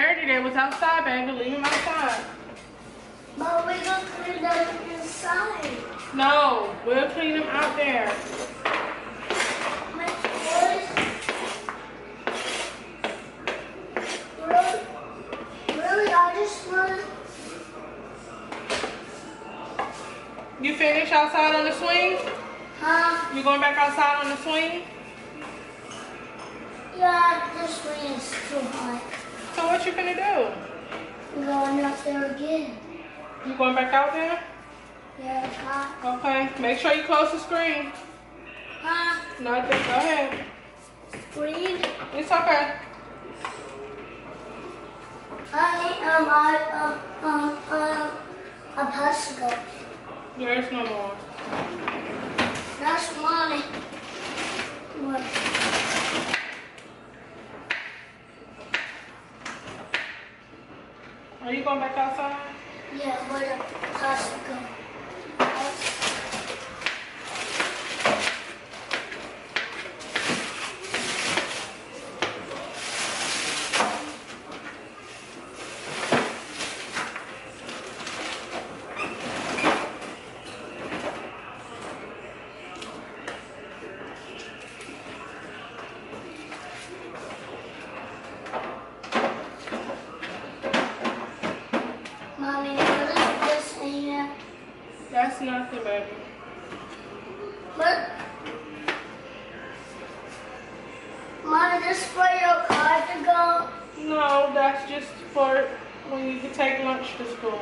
dirty. They was outside, baby. Leave them outside. But we're going to clean them inside. No, we'll clean them out there. My toys. Really? I just want... You finished outside on the swing? Huh? You going back outside on the swing? Yeah, this swing is too hot. So what you gonna do? I'm going up there again. You going back out there? Yeah, it's hot. Okay. Make sure you close the screen. Huh? Nothing. Go ahead. Screen? It's okay. A popsicle. There's no more. That's mine. What? Are you going back outside? Yeah, what a popsicle. Mommy, what is this in here? That's nothing, baby. What? Mommy, this for your car to go? No, that's just for when you can take lunch to school.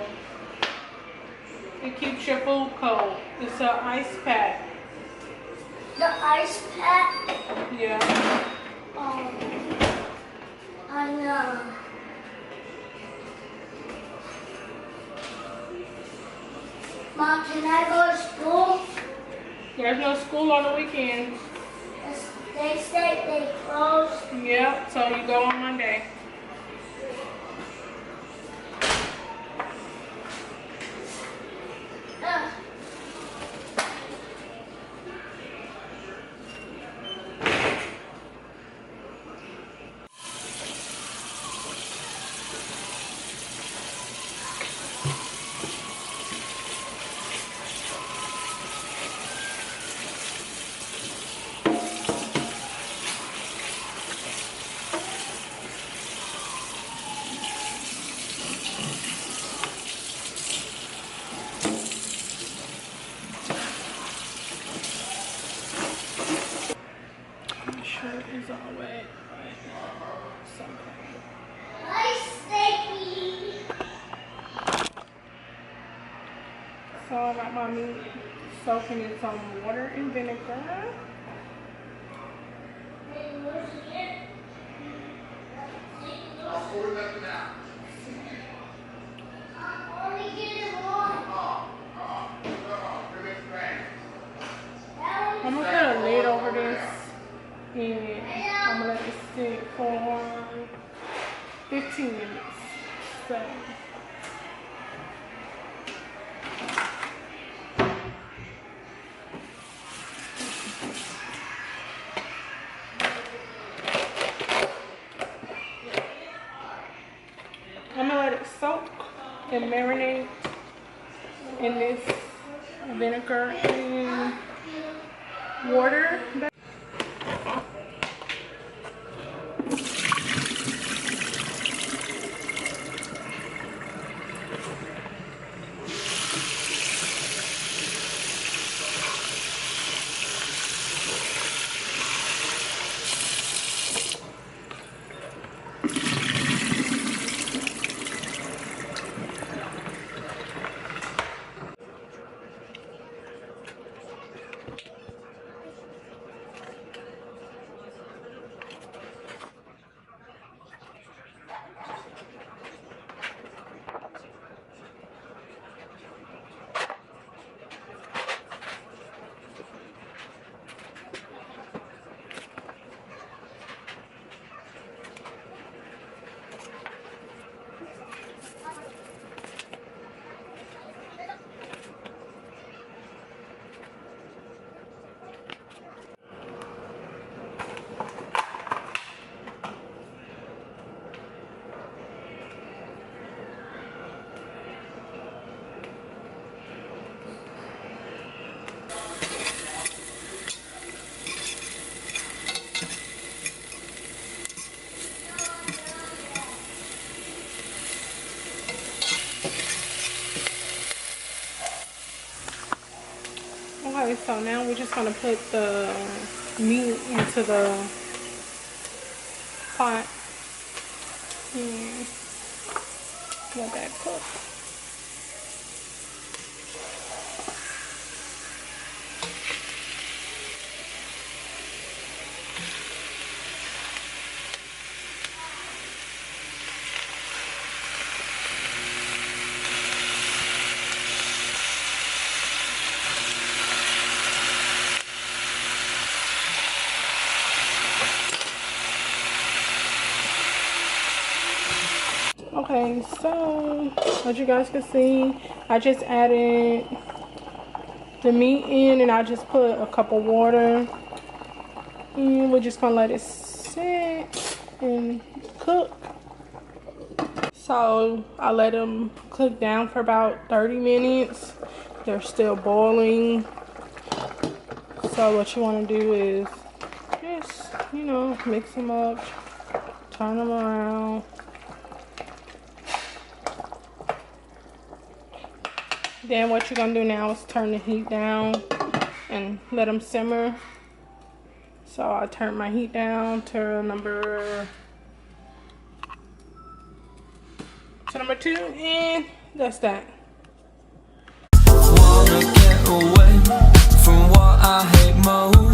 It keeps your food cold. It's an ice pack. The ice pack? Yeah. Oh, I know. Mom, can I go to school? There's no school on the weekends. They say they close. Yep, so you go on Monday. My shirt is all wet. It's okay. So I got my meat soaking in some water and vinegar. I'm gonna put a lid over this and I'm gonna let it sit for 15 minutes. So I'm gonna let it soak and marinate in this vinegar and water. So now we're just gonna put the meat into the pot and let that cook. Okay, so as you guys can see, I just added the meat in and I just put a cup of water and we're just gonna let it sit and cook. So I let them cook down for about 30 minutes. They're still boiling. So what you want to do is just, you know, mix them up, turn them around. Then what you're gonna do now is turn the heat down and let them simmer. So I turned my heat down to number 2, and that's that. Wanna get away from what I hate most.